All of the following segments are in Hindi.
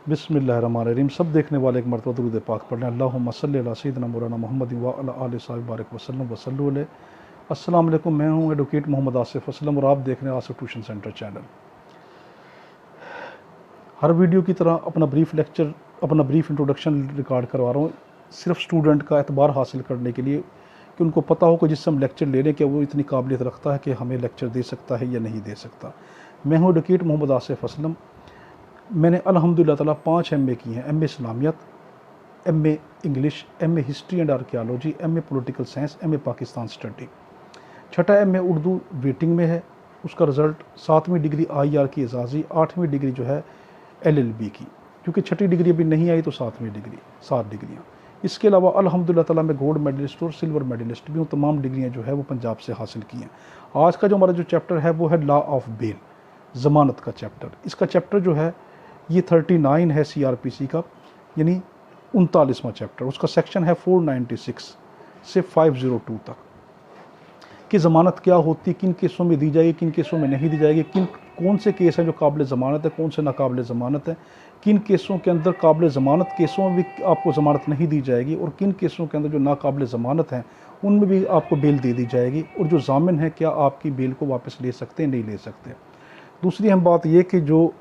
बिस्मिल्लाहिर्रहमानिर्रहीम। सब देखने वाले एक मरतबा दुरूद पाक पढ़ लें। अल्लाहुम्मा सल्लि अला सय्यिदिना मौलाना मुहम्मद व अला आलिहि वसहबिहि बारिक वसल्लम वसल्लु अलैहि। अस्सलाम वालेकुम, मैं हूं एडवोकेट मोहम्मद आसिफ असलम और आप देख रहे हैं आसिफ ट्यूशन सेंटर चैनल। हर वीडियो की तरह अपना ब्रीफ इंट्रोडक्शन रिकॉर्ड करवा रहा हूँ, सिर्फ स्टूडेंट का एतबार हासिल करने के लिए कि उनको पता हो कि जिससे हम लेक्चर ले रहे हैं कि वो इतनी काबिलियत रखता है कि हमें लेक्चर दे सकता है या नहीं दे सकता। मैं हूँ एडवोकेट मोहम्मद आसिफ असलम। मैंने अल्हम्दुलिल्लाह ताला 5 MA की हैं। MA इस्लामियत, MA English, MA history and archaeology, MA political science, MA Pakistan study. छठा MA उर्दू वेटिंग में है, उसका रिज़ल्ट 7वीं डिग्री IR की एजाज़ी, 8वीं डिग्री जो है LLB की, क्योंकि छठी डिग्री अभी नहीं आई तो 7वीं डिग्री, 7 डिग्रियाँ। इसके अलावा अल्हम्दुलिल्लाह ताला मैं गोल्ड मेडलिस्ट और सिल्वर मेडलिस्ट भी हूँ। तमाम डिग्रियाँ जो है वो पंजाब से हासिल की हैं। आज का जो हमारा जो चैप्टर है वो है लॉ ऑफ बेल, ज़मानत का चैप्टर। इसका चैप्टर जो है ये 39 है CRPC का, यानी 39वां चैप्टर। उसका सेक्शन है 496 से 502 तक कि ज़मानत क्या होती, किन केसों में दी जाएगी, किन केसों में नहीं दी जाएगी, कौन से केस हैं जो काबिल ज़मानत है, कौन से नाकाबिल ज़मानत है, किन केसों के अंदर काबिल ज़मानत केसों में भी आपको ज़मानत नहीं दी जाएगी और किन केसों के अंदर जो नाकाबिल ज़मानत हैं उनमें भी आपको बेल दे दी जाएगी, और जो ज़ामिन है क्या आपकी बेल को वापस ले सकते हैं, नहीं ले सकते। दूसरी अहम बात ये कि जो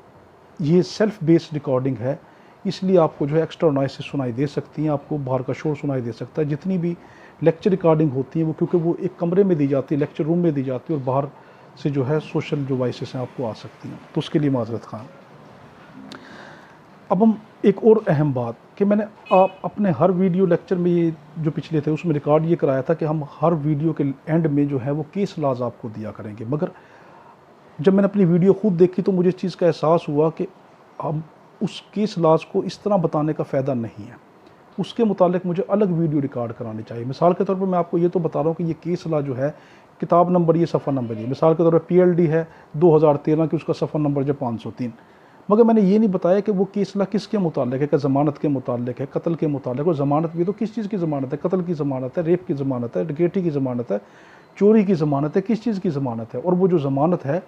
ये सेल्फ बेस्ड रिकॉर्डिंग है, इसलिए आपको जो है एक्स्ट्रा नॉइस से सुनाई दे सकती हैं, आपको बाहर का शोर सुनाई दे सकता है। जितनी भी लेक्चर रिकॉर्डिंग होती है वो क्योंकि वो एक कमरे में दी जाती है, लेक्चर रूम में दी जाती है, और बाहर से जो है सोशल जो वॉइसेस हैं आपको आ सकती हैं, तो उसके लिए माजरत खां। अब हम एक और अहम बात कि मैंने आप अपने हर वीडियो लेक्चर में ये जो पिछले थे उसमें रिकॉर्ड ये कराया था कि हम हर वीडियो के एंड में जो है वो केस लॉज आपको दिया करेंगे। मगर जब मैंने अपनी वीडियो खुद देखी तो मुझे इस चीज़ का एहसास हुआ कि हम उस केस लॉज को इस तरह बताने का फ़ायदा नहीं है, उसके मुतालिक मुझे अलग वीडियो रिकॉर्ड करानी चाहिए। मिसाल के तौर पर मैं आपको ये तो बता रहा हूँ कि ये केस लॉ जो है किताब नंबर ये सफ़ा नंबर ये, मिसाल के तौर पर PLD है 2013 की, उसका सफ़ा नंबर जो 503। मगर मैंने ये नहीं बताया कि वो केस लॉ किसके मुतालिक है, कि ज़मानत के मुतालिक है, कत्ल के मुतालिक। और ज़मानत भी तो किस चीज़ की ज़मानत है, कत्ल की ज़मानत है, रेप की ज़मानत है, डकैती की ज़मानत है, चोरी की ज़मानत है, किस चीज़ की ज़मानत है। और वो जो ज़मानत है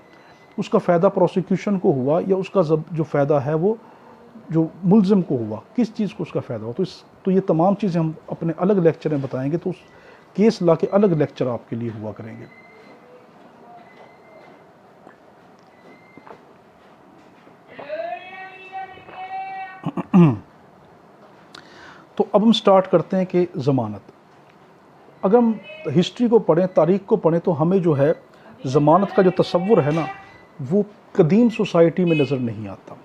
उसका फ़ायदा प्रोसिक्यूशन को हुआ या उसका जो फ़ायदा है वो जो मुल्ज़िम को हुआ, किस चीज़ को उसका फ़ायदा हुआ। तो ये तमाम चीज़ें हम अपने अलग लेक्चर में बताएंगे, तो उस केस ला के अलग लेक्चर आपके लिए हुआ करेंगे। तो अब हम स्टार्ट करते हैं कि ज़मानत। अगर हम हिस्ट्री को पढ़ें, तारीख़ को पढ़ें, तो हमें जो है ज़मानत का जो तसव्वुर है ना वो कदीम सोसाइटी में नज़र नहीं आता,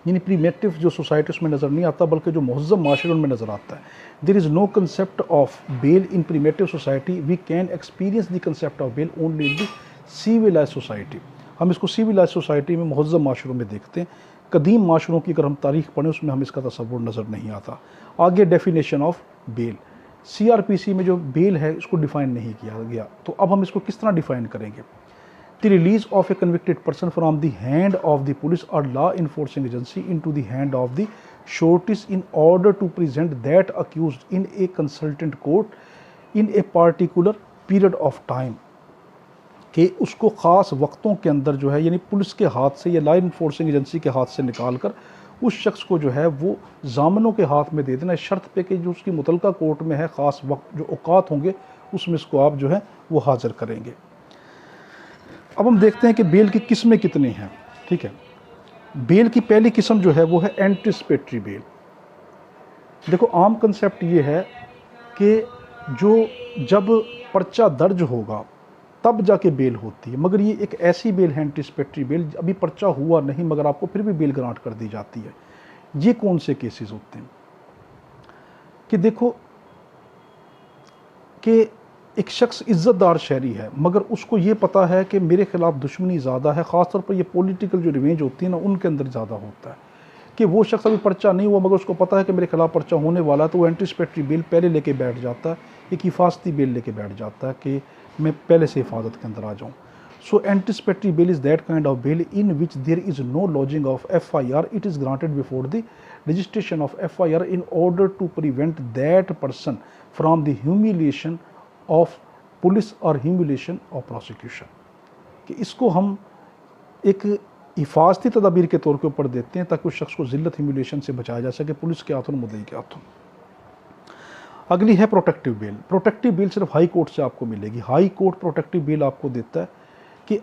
यानी प्रीमेटिव जो सोसाइटी उसमें नज़र नहीं आता, बल्कि जो मुहज़्ज़म माशरे उनमें नज़र आता है। There is no concept of bail in primitive society, we can experience the concept of bail only in the civilise society. हम इसको सिविलाइज सोसाइटी में मुहज़्ज़म माशरों में देखते हैं। कदीम माशरों की अगर हम तारीख़ पढ़ें उसमें हमें इसका तसव्वुर नज़र नहीं आता। आगे डेफिनेशन ऑफ बेल, CRPC में जो बेल है इसको डिफ़ाइन नहीं किया गया, तो अब हम इसको किस तरह डिफ़ाइन करेंगे। The release of a convicted person from the hand of the police or law enforcing agency into the hand of the sureties in order to present that accused in a consultant court in a particular period of time, कि उसको ख़ास वक्तों के अंदर जो है यानी पुलिस के हाथ से या लॉ इन्फोर्सिंग एजेंसी के हाथ से निकाल कर उस शख्स को जो है वो ज़ामिनों के हाथ में दे देना, इस शर्त पे कि जो उसकी मुतलका कोर्ट में है ख़ास वक्त जो औकात होंगे उसमें इसको आप जो है वो हाज़िर करेंगे। अब हम देखते हैं कि बेल की किस्में कितनी हैं। ठीक है, बेल की पहली किस्म जो है वो है एंटिसिपेटरी बेल। देखो आम कंसेप्ट ये है कि जो जब पर्चा दर्ज होगा तब जाके बेल होती है, मगर ये एक ऐसी बेल है एंटिसिपेटरी बेल, अभी पर्चा हुआ नहीं मगर आपको फिर भी बेल ग्रांट कर दी जाती है। ये कौन से केसेस होते हैं कि देखो कि एक शख्स इज़्ज़तदार शहरी है मगर उसको ये पता है कि मेरे ख़िलाफ़ दुश्मनी ज़्यादा है, ख़ासतौर पर ये पॉलिटिकल जो रिवेंज होती है ना उनके अंदर ज़्यादा होता है कि वो शख्स अभी पर्चा नहीं हुआ मगर उसको पता है कि मेरे ख़िलाफ़ पर्चा होने वाला है, तो वो एंटिसिपेटरी बेल पहले लेके बैठ जाता है, एक हिफाजती बेल लेके बैठ जाता है कि मैं पहले से हिफाजत के अंदर आ जाऊँ। So anticipatory bail is that kind of bail in which there is no lodging of FIR, it is granted before the registration of FIR in order to prevent that person from the humiliation of police और ह्यूमिलेशन ऑफ प्रोसिक्यूशन। कि इसको हम एक हिफाजती तदाबीर के तौर के ऊपर देते हैं ताकि उस शख्स को ज़िल्लत ह्यूमिलिएशन से बचाया जा सके, पुलिस के हाथों, मुद्दई के हाथों। अगली है प्रोटेक्टिव बेल। प्रोटेक्टिव बेल सिर्फ हाई कोर्ट से आपको मिलेगी। हाई कोर्ट प्रोटेक्टिव बेल आपको देता है कि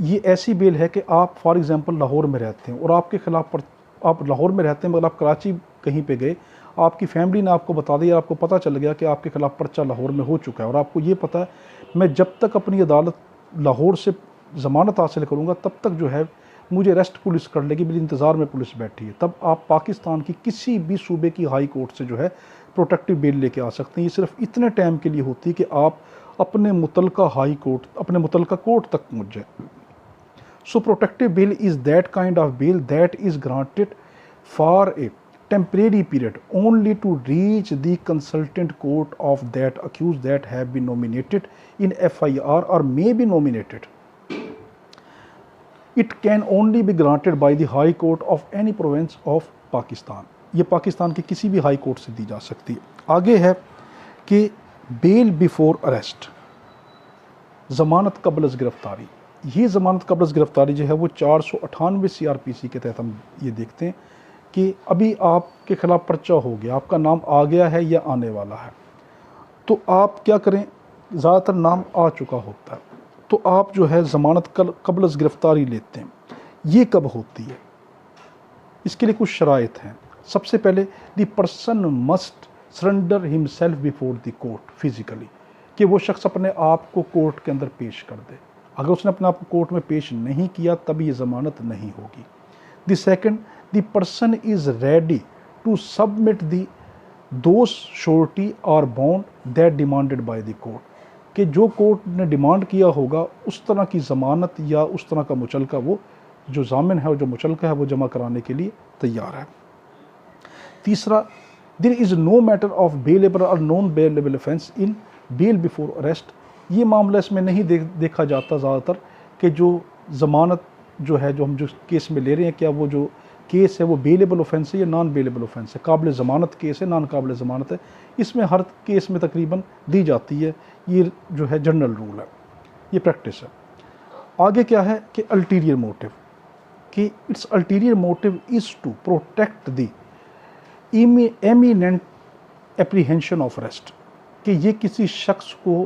ये ऐसी बेल है कि आप फॉर एग्जांपल लाहौर में रहते हैं और आपके खिलाफ आप लाहौर में रहते हैं मगर आप कराची कहीं पे गए, आपकी फैमिली ने आपको बता दिया, आपको पता चल गया कि आपके खिलाफ पर्चा लाहौर में हो चुका है और आपको ये पता है मैं जब तक अपनी अदालत लाहौर से ज़मानत हासिल करूँगा तब तक जो है मुझे अरेस्ट पुलिस कर लेगी, मेरे इंतज़ार में पुलिस बैठी है, तब आप पाकिस्तान की किसी भी सूबे की हाई कोर्ट से जो है प्रोटेक्टिव बेल लेके आ सकते हैं। ये सिर्फ इतने टाइम के लिए होती है कि आप अपने मुतलका हाई कोर्ट, अपने मुतलका कोर्ट तक पहुँच जाए। So protective bail is that kind of bail that is granted for a temporary period only to reach the consultant court of that accused that have been nominated in FIR or may be nominated. It can only be granted by the High Court of any province of Pakistan. ये पाकिस्तान के किसी भी हाई कोर्ट से दी जा सकती है। आगे है कि बेल बिफोर अरेस्ट, ज़मानत कबल अज़ गिरफ्तारी। ये ज़मानत कबल अज़ गिरफ्तारी जो है वो 498 CRPC के तहत हम ये देखते हैं कि अभी आपके खिलाफ पर्चा हो गया, आपका नाम आ गया है या आने वाला है, तो आप क्या करें, ज़्यादातर नाम आ चुका होता है तो आप जो है ज़मानत कबल अज़ गिरफ्तारी लेते हैं। ये कब होती है, इसके लिए कुछ शराइत हैं। सबसे पहले the person must surrender himself before the court physically, कि वो शख्स अपने आप को कोर्ट के अंदर पेश कर दे। अगर उसने अपने आप को कोर्ट में पेश नहीं किया तब ये ज़मानत नहीं होगी। The second, the person is ready to submit those surety or bond that demanded by the court, कि जो कोर्ट ने डिमांड किया होगा उस तरह की ज़मानत या उस तरह का मुचलका वो जो जामिन है और जो मुचलका है वो जमा कराने के लिए तैयार है। तीसरा, there is no matter of bailable और non bailable offence in bail before arrest. ये मामला इसमें नहीं देखा जाता ज़्यादातर कि जो ज़मानत जो है जो हम जो केस में ले रहे हैं क्या वो जो केस है वो बेलेबल ऑफेंस है या नॉन बेलेबल ऑफेंस है, काबिल ज़मानत केस है, नॉन काबिल ज़मानत है। इसमें हर केस में तकरीबन दी जाती है, ये जो है जनरल रूल है, ये प्रैक्टिस है। आगे क्या है कि अल्टीरियर मोटिव, कि it's ulterior motive is to protect the eminent apprehension of arrest, कि ये किसी शख्स को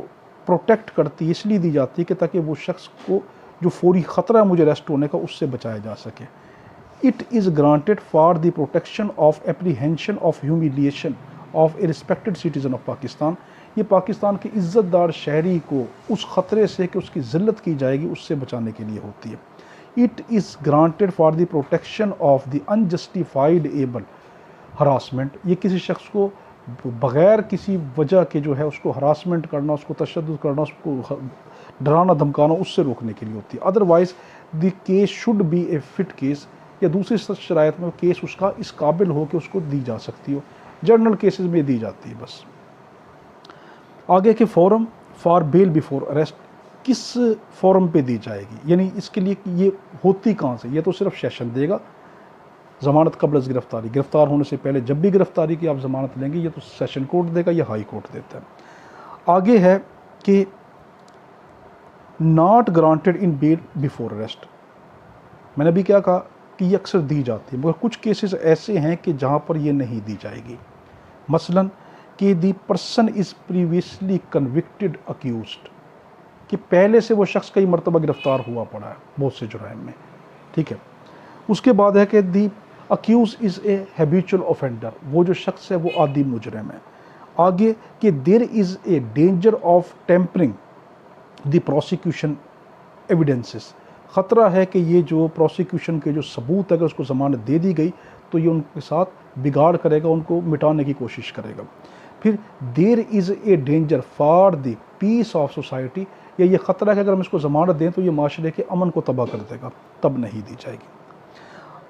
प्रोटेक्ट करती है, इसलिए दी जाती है कि ताकि वो शख्स को जो फौरी ख़तरा है मुझे अरेस्ट होने का उससे बचाया जा सके। It is granted for the protection of apprehension of humiliation of a respected citizen of Pakistan। ये पाकिस्तान के इज़्ज़तदार शहरी को उस ख़तरे से कि उसकी ज़िल्लत की जाएगी उससे बचाने के लिए होती है। It is granted for the protection of the unjustified able harassment। ये किसी शख्स को बग़ैर किसी वजह के जो है उसको हरासमेंट करना, उसको तशद्दुद करना, उसको डराना धमकाना उससे रोकने के लिए होती है। Otherwise the case should be A fit case, या दूसरी शराइत में केस उसका इस काबिल हो कि उसको दी जा सकती हो। जनरल केसेस में दी जाती है बस। आगे के forum for bail before arrest, किस फॉरम पे दी जाएगी, यानी इसके लिए ये होती कहाँ से, ये तो सिर्फ सेशन देगा। ज़मानत कबल अज़ गिरफ्तारी, गिरफ्तार होने से पहले जब भी गिरफ्तारी की आप ज़मानत लेंगे ये तो सेशन कोर्ट देगा या हाई कोर्ट देता है। आगे है कि not granted in bail before arrest, मैंने अभी क्या कहा कि ये अक्सर दी जाती है मगर कुछ केसेस ऐसे हैं कि जहाँ पर ये नहीं दी जाएगी। मसलन कि the person is previously convicted accused, कि पहले से वो शख्स कई मरतबा गिरफ्तार हुआ पड़ा है बहुत से जुर्म में, ठीक है। उसके बाद है कि the accused is a habitual offender, वो जो शख्स है वो आदी मुजरिम है। आगे कि there is a danger of tampering the prosecution evidences, ख़तरा है कि ये जो प्रोसिक्यूशन के जो सबूत अगर उसको ज़मानत दे दी गई तो ये उनके साथ बिगाड़ करेगा, उनको मिटाने की कोशिश करेगा। फिर there is a danger for the peace of society, या ये ख़तरा है कि अगर हम इसको ज़मानत दें तो ये माशरे के अमन को तबाह कर देगा, तब नहीं दी जाएगी।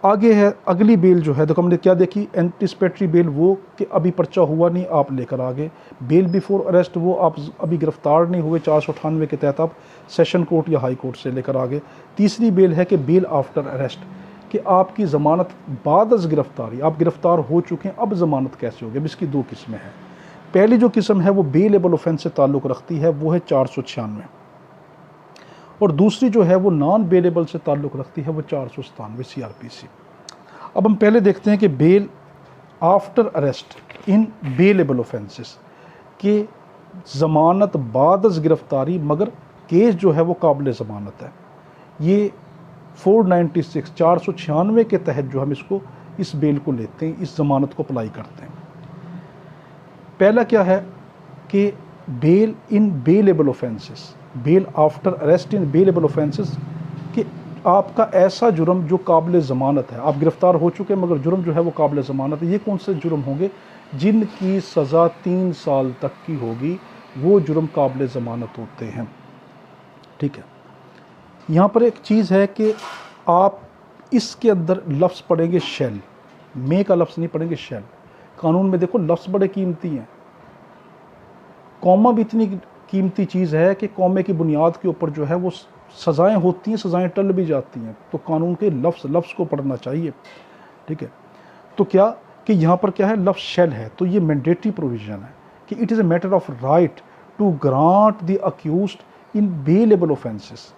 आगे है अगली बेल जो है, देखो हमने क्या देखी, एंटिसिपेटरी बेल वो कि अभी पर्चा हुआ नहीं आप लेकर आ गए। बेल बिफोर अरेस्ट वो आप अभी गिरफ्तार नहीं हुए 498 के तहत आप सेशन कोर्ट या हाई कोर्ट से लेकर आ गए। तीसरी बेल है कि बेल आफ्टर अरेस्ट, कि आपकी ज़मानत बाद अज़ गिरफ्तारी, आप गिरफ्तार हो चुके हैं अब ज़मानत कैसे होगी। अब इसकी दो किस्में हैं। पहली जो किस्म है वो बेलेबल ऑफेंस से ताल्लुक़ रखती है, वो है 496। और दूसरी जो है वो नॉन बेलेबल से ताल्लुक़ रखती है, वो 497 CRPC। अब हम पहले देखते हैं कि bell after arrest in bailable offences, कि ज़मानत बाद अज़ गिरफ़्तारी मगर केस जो है वो काबिल ज़मानत है। ये 496 496 के तहत जो हम इसको इस बेल को लेते हैं, इस ज़मानत को अप्लाई करते हैं। पहला क्या है कि bail in bailable offences, bail after arrest in bailable offences, कि आपका ऐसा जुर्म जो काबिल ज़मानत है, आप गिरफ़्तार हो चुके हैं मगर जुर्म जो है वो काबिल ज़मानत है। ये कौन से जुर्म होंगे? जिनकी सज़ा 3 साल तक की होगी, वो जुर्म काबिल ज़मानत होते हैं। ठीक है, यहाँ पर एक चीज़ है कि आप इसके अंदर लफ्ज़ पढ़ेंगे शैल, मे का लफ्ज़ नहीं पढ़ेंगे, शैल। कानून में देखो लफ्ज़ बड़े कीमती हैं, कॉमा भी इतनी कीमती चीज़ है कि कॉमे की बुनियाद के ऊपर जो है वो सज़ाएँ होती हैं, सज़ाएँ टल भी जाती हैं। तो कानून के लफ्ज़ को पढ़ना चाहिए। ठीक है, तो क्या कि यहाँ पर क्या है, लफ्ज़ शैल है, तो ये मैंडेटरी प्रोविज़न है कि it is a matter of right to grant the accused in bailable offences.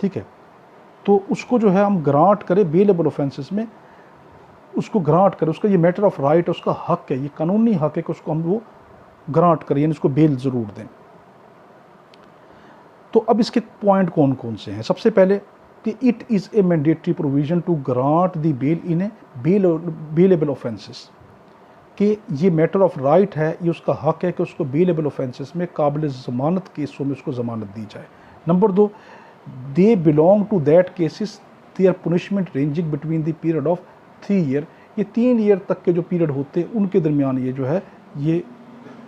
ठीक है, तो उसको जो है हम ग्रांट करें बेलेबल ऑफेंसेस में, उसको ग्रांट करें, उसका ये मैटर ऑफ राइट है, उसका हक है, ये कानूनी हक है कि उसको हम वो ग्रांट करें, यानी उसको बेल ज़रूर दें। तो अब इसके पॉइंट कौन कौन से हैं? सबसे पहले कि it is a mandatory provision to grant the bail in a bailable offences, कि ये मैटर ऑफ राइट है, ये उसका हक है कि उसको बेलेबल ऑफेंसेस में काबिल ज़मानत केसों में उसको ज़मानत दी जाए। Number 2, they belong to that cases their punishment ranging between the period of 3 year, ये 3 ईयर तक के जो पीरियड होते हैं उनके दरमियान ये जो है ये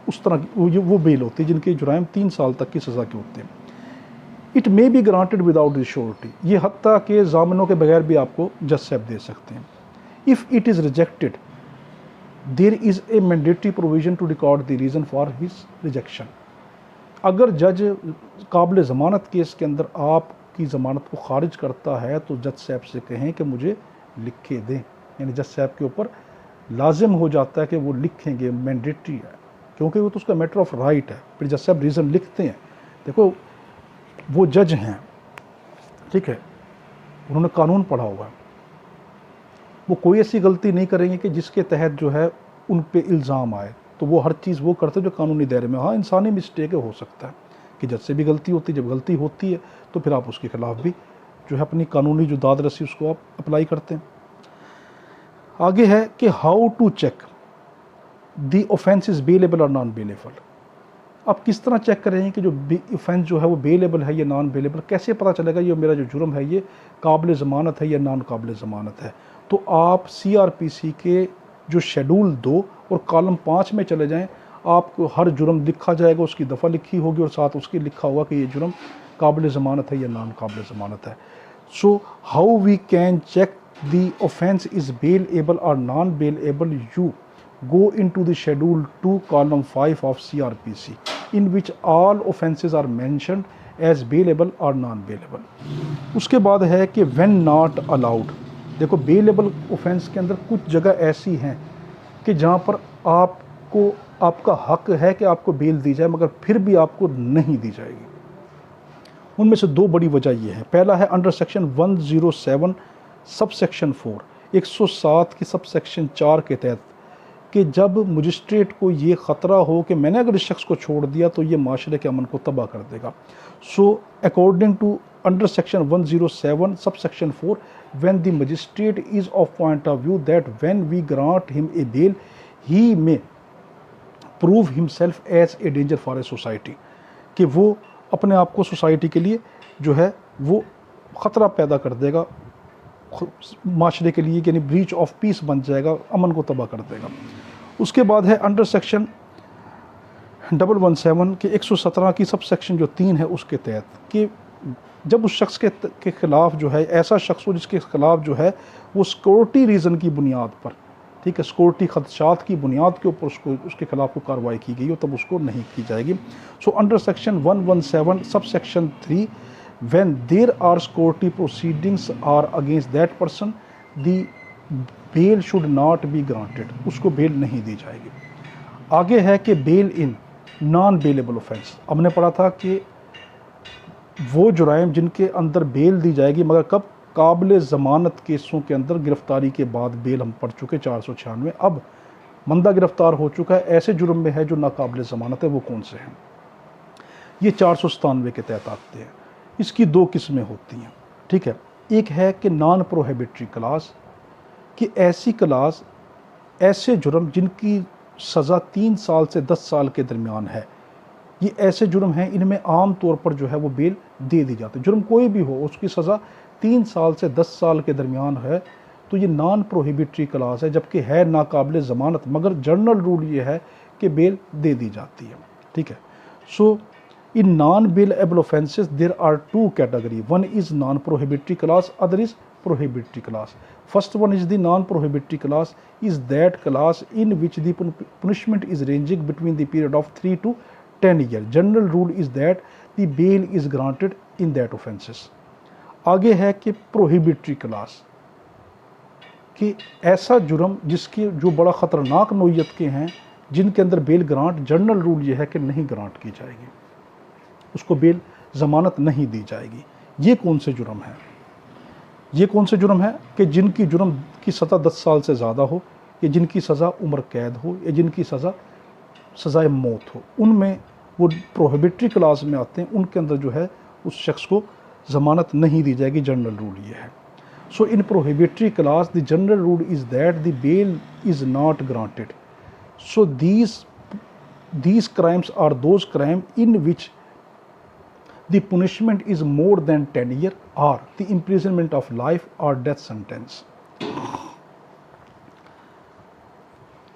उस तरह की वो बेल होती है जिनके जुराइम 3 साल तक की सज़ा के होते हैं। It may be granted without surety, ये हत्ता के ज़ामिनों के बगैर भी आपको जज साहब दे सकते हैं। If it is rejected there is a mandatory provision to record the reason for his rejection. अगर जज काबिल ज़मानत केस के अंदर आपकी ज़मानत को खारिज करता है तो जज साहब से कहें कि मुझे लिख के दें, यानी जज साहब के ऊपर लाजिम हो जाता है कि वो लिखेंगे, मैंडेटरी है, क्योंकि वो तो उसका मैटर ऑफ राइट है। फिर जज साहब रीज़न लिखते हैं, देखो वो जज हैं, ठीक है, उन्होंने कानून पढ़ा हुआ है, वो कोई ऐसी गलती नहीं करेंगे कि जिसके तहत जो है उन पे इल्ज़ाम आए, तो वो हर चीज़ वो करते जो कानूनी दायरे में। हाँ, इंसानी मिस्टेक हो सकता है कि जज से भी गलती होती है, जब गलती होती है तो फिर आप उसके खिलाफ भी जो है अपनी कानूनी जो दाद रसी उसको आप अप्लाई करते हैं। आगे है कि how to check the offence is bailable और नॉन बेलेबल। आप किस तरह चेक करेंगे कि जो ऑफेंस जो है वो बेलेबल है या नॉन बेलेबल, कैसे पता चलेगा ये मेरा जो जुर्म है ये काबिल ज़मानत है या नॉन काबिल ज़मानत है? तो आप CRPC के जो शेड्यूल 2 और कॉलम 5 में चले जाएं, आपको हर जुर्म लिखा जाएगा, उसकी दफ़ा लिखी होगी और साथ उसकी लिखा होगा कि ये जुर्म काबिल ज़मानत है या नॉन काबिल ज़मानत है। So how we can check the offence is bailable और non bailable? You go into the schedule 2 column 5 of CRPC in which all offences are mentioned as bailable or non bailable। उसके बाद है कि when not allowed, देखो bailable offense के अंदर कुछ जगह ऐसी हैं कि जहाँ पर आपको आपका हक है कि आपको बेल दी जाए मगर फिर भी आपको नहीं दी जाएगी। उनमें से 2 बड़ी वजह ये है। पहला है अंडर सेक्शन 107 सब सेक्शन 4, 107 की सब सेक्शन 4 के तहत, कि जब मजिस्ट्रेट को ये ख़तरा हो कि मैंने अगर इस शख्स को छोड़ दिया तो ये माशरे के अमन को तबाह कर देगा। So according to under section 107 sub section 4, when the magistrate is of point of view that when we grant him a bail he may prove himself as a danger for a society, कि वो अपने आप को सोसाइटी के लिए जो है वो ख़तरा पैदा कर देगा, माशरे के लिए, यानी ब्रीच ऑफ पीस बन जाएगा, अमन को तबाह कर देगा। उसके बाद है अंडर सेक्शन 117 के 117 की सब सेक्शन जो 3 है उसके तहत, कि जब उस शख्स के ख़िलाफ़ जो है ऐसा शख्स हो जिसके ख़िलाफ़ जो है वो सिक्योरिटी रीज़न की बुनियाद पर, ठीक है, सिक्योरिटी खदशात की बुनियाद के ऊपर उसको उसके ख़िलाफ़ को कार्रवाई की गई हो, तब उसको नहीं की जाएगी। So under section 117 sub section 3, when there are security proceedings are against that person, the bail should not be granted, उसको बेल नहीं दी जाएगी। आगे है कि bail in non bailable offence, हमने पढ़ा था कि वो जुराइम जिनके अंदर बेल दी जाएगी, मगर कब? काबिल ज़मानत केसों के अंदर गिरफ्तारी के बाद बेल हम पढ़ चुके 496। अब बंदा गिरफ्तार हो चुका है, ऐसे जुर्म में है जो नाकाबिल ज़मानत है, वो कौन से हैं? ये 497 के तहत आते हैं। इसकी दो किस्में होती हैं, ठीक है। एक है कि नॉन प्रोहिबिटरी क्लास, कि ऐसी क्लास, ऐसे जुर्म जिनकी सज़ा 3 साल से 10 साल के दरमियान है, ये ऐसे जुर्म हैं, इनमें आम तौर पर जो है वो बेल दे दी जाती है। जुर्म कोई भी हो, उसकी सज़ा 3 साल से 10 साल के दरमियान है, तो ये नॉन प्रोहिबिटरी क्लास है, जबकि है नाकाबिल ज़मानत, मगर जनरल रूल ये है कि बेल दे दी जाती है, ठीक है। So in non bailable offences there are 2 category, one is non prohibitory class, other is prohibitory class. First one is the non-prohibitory class, is that class in which the punishment is ranging between the period of 3 to 10 years. General rule is that the bail is granted in that offences. आगे है कि prohibitory class, कि ऐसा जुर्म जिसके जो बड़ा ख़तरनाक नोयत के हैं, जिनके अंदर बेल ग्रांट, जनरल रूल ये है कि नहीं ग्रांट की जाएगी, उसको बेल ज़मानत नहीं दी जाएगी। ये कौन से जुर्म हैं? ये कौन से जुर्म है? कि जिनकी जुर्म की सज़ा 10 साल से ज़्यादा हो, या जिनकी सज़ा उम्र कैद हो, या जिनकी सज़ाए मौत हो, उनमें वो प्रोहिबिटरी क्लास में आते हैं। उनके अंदर जो है उस शख्स को ज़मानत नहीं दी जाएगी। जनरल रूल ये है। So in prohibitory class the general rule is that the bail is not granted. So these crimes are those crimes in which the punishment is more than 10 years or the imprisonment of life or death sentence.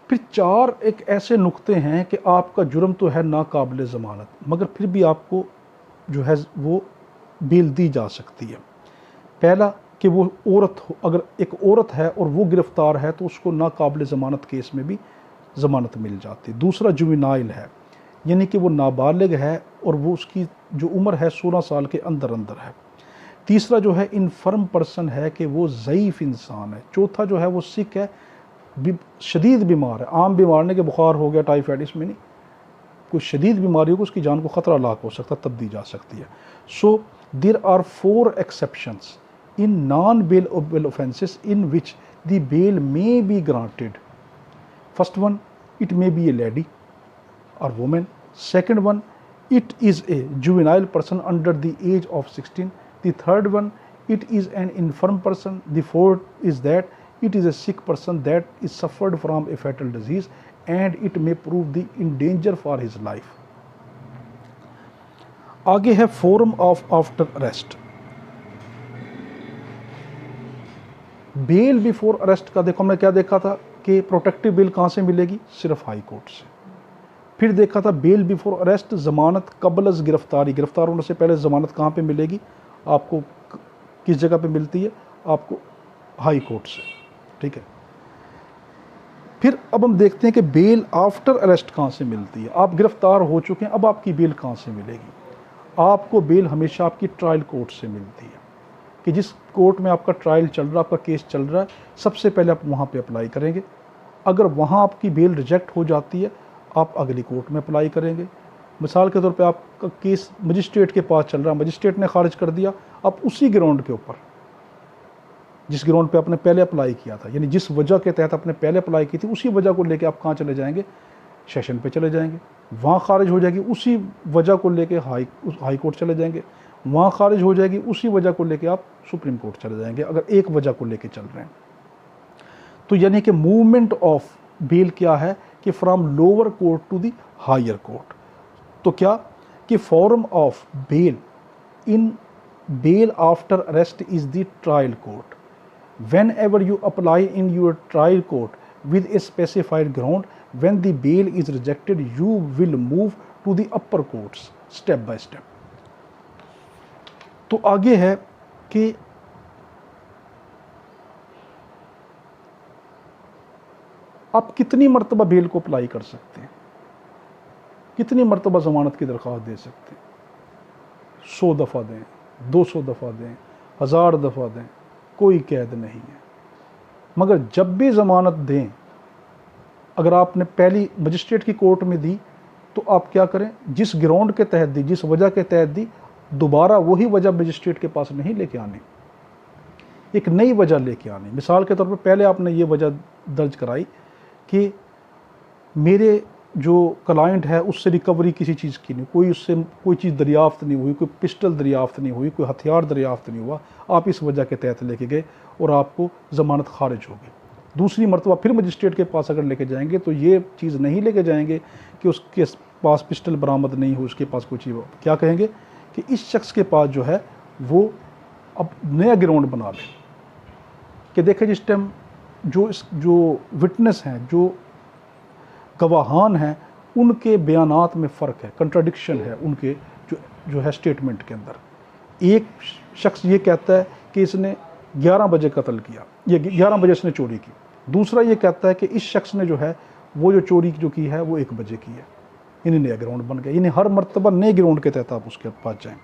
फिर 4 एक ऐसे नुक्ते हैं कि आपका जुर्म तो है नाकाबिल ज़मानत, मगर फिर भी आपको जो है वो बेल दी जा सकती है। पहला कि वो औरत हो, अगर एक औरत है और वो गिरफ्तार है तो उसको नाकाबिल ज़मानत केस में भी ज़मानत मिल जाती है। दूसरा जुवेनाइल है, यानी कि वो नाबालिग है और वो उसकी जो उम्र है 16 साल के अंदर है। तीसरा जो है इनफर्म पर्सन है, कि वो ज़ईफ़ इंसान है। चौथा जो है वो सिक है, शदीद बीमार है। आम बीमार ने के बुखार हो गया, टाइफाइड, इसमें नहीं, कोई शदीद बीमारी हो, उसकी जान को ख़तरा लाक हो सकता है, तब दी जा सकती है। So there are 4 exceptions in non bailable offences in which the bail may be granted. First one, it may be a lady or woman. Second one, it is a juvenile person under the age of 16. The third one, it is an infirm person. The fourth is that it is a sick person that is suffered from a fatal disease and it may prove the in danger for his life. आगे है forum of after arrest. Bail before arrest का देखो, हमने क्या देखा था कि प्रोटेक्टिव बेल कहाँ से मिलेगी? सिर्फ हाई कोर्ट से। फिर देखा था बेल बिफोर अरेस्ट, ज़मानत कबल गिरफ्तारी, गिरफ्तार होने से पहले ज़मानत कहाँ पे मिलेगी? आपको किस जगह पे मिलती है? आपको हाई कोर्ट से, ठीक है। फिर अब हम देखते हैं कि बेल आफ्टर अरेस्ट कहाँ से मिलती है। आप गिरफ्तार हो चुके हैं, अब आपकी बेल कहाँ से मिलेगी? आपको बेल हमेशा आपकी ट्रायल कोर्ट से मिलती है, कि जिस कोर्ट में आपका ट्रायल चल रहा है, आपका केस चल रहा है, सबसे पहले आप वहाँ पे अप्लाई करेंगे। अगर वहाँ आपकी बेल रिजेक्ट हो जाती है, आप अगली कोर्ट में अप्लाई करेंगे। मिसाल के तौर पे आपका केस मजिस्ट्रेट के पास चल रहा है, मजिस्ट्रेट ने खारिज कर दिया, आप उसी ग्राउंड के ऊपर, जिस ग्राउंड पे आपने पहले अप्लाई किया था, यानी जिस वजह के तहत आपने पहले अप्लाई की थी, उसी वजह को लेके आप कहाँ चले जाएंगे? सेशन पे चले जाएंगे। वहाँ खारिज हो जाएगी, उसी वजह को लेके हाई कोर्ट चले जाएंगे। वहाँ खारिज हो जाएगी, उसी वजह को लेके आप सुप्रीम कोर्ट चले जाएंगे, अगर एक वजह को लेके चल रहे हैं। तो यानी कि मूवमेंट ऑफ बेल क्या है? कि from lower court to the higher court. तो क्या कि form of bail in bail after arrest is the trial court. Whenever you apply in your trial court with a specified ground, when the bail is rejected, you will move to the upper courts step by step. तो आगे है कि आप कितनी मरतबा बेल को अप्लाई कर सकते हैं, कितनी मरतबा ज़मानत की दरख्वास्त दे सकते हैं। 100 दफ़ा दें, 200 दफ़ा दें, 1000 दफ़ा दें, कोई कैद नहीं है। मगर जब भी ज़मानत दें, अगर आपने पहली मजिस्ट्रेट की कोर्ट में दी, तो आप क्या करें? जिस ग्राउंड के तहत दी, जिस वजह के तहत दी, दोबारा वही वजह मजिस्ट्रेट के पास नहीं लेके आनी, एक नई वजह लेके आनी। मिसाल के तौर पर पहले आपने ये वजह दर्ज कराई कि मेरे जो क्लाइंट है उससे रिकवरी किसी चीज़ की नहीं, कोई उससे कोई चीज़ दरियाफ्त नहीं हुई, कोई पिस्टल दरियाफ्त नहीं हुई, कोई हथियार दरियाफ्त नहीं हुआ, आप इस वजह के तहत लेके गए और आपको ज़मानत खारिज हो गई। दूसरी मरतबा फिर मजिस्ट्रेट के पास अगर लेके जाएंगे तो ये चीज़ नहीं लेके जाएंगे कि उसके पास पिस्टल बरामद नहीं हो, उसके पास कोई चीज़ हो, क्या कहेंगे कि इस शख्स के पास जो है वो अब नया ग्राउंड बना ले कि देखें जिस टाइम जो विटनेस हैं, जो गवाहान हैं, उनके बयानात में फ़र्क है, कंट्राडिक्शन है उनके जो है स्टेटमेंट के अंदर। एक शख्स ये कहता है कि इसने 11 बजे कत्ल किया, ये 11 बजे इसने चोरी की, दूसरा ये कहता है कि इस शख्स ने जो है वो जो चोरी जो की है वो 1 बजे की है। यानी नया ग्राउंड बन गया, यानी हर मरतबा नए ग्राउंड के तहत आप उसके पास जाएँ।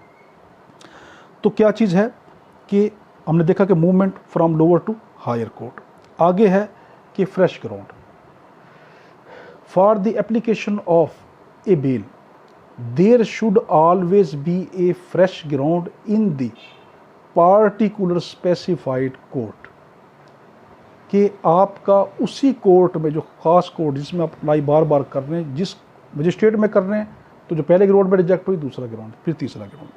तो क्या चीज़ है कि हमने देखा कि movement from lower to higher court. आगे है कि fresh ground. For the application of a bail there should always be a fresh ground in the particular specified court, कि आपका उसी कोर्ट में जो ख़ास कोर्ट जिसमें आप अप्लाई बार बार कर रहे हैं, जिस मजिस्ट्रेट में कर रहे हैं, तो जो पहले ग्राउंड में रिजेक्ट हुई दूसरा ग्राउंड, फिर तीसरा ग्राउंड।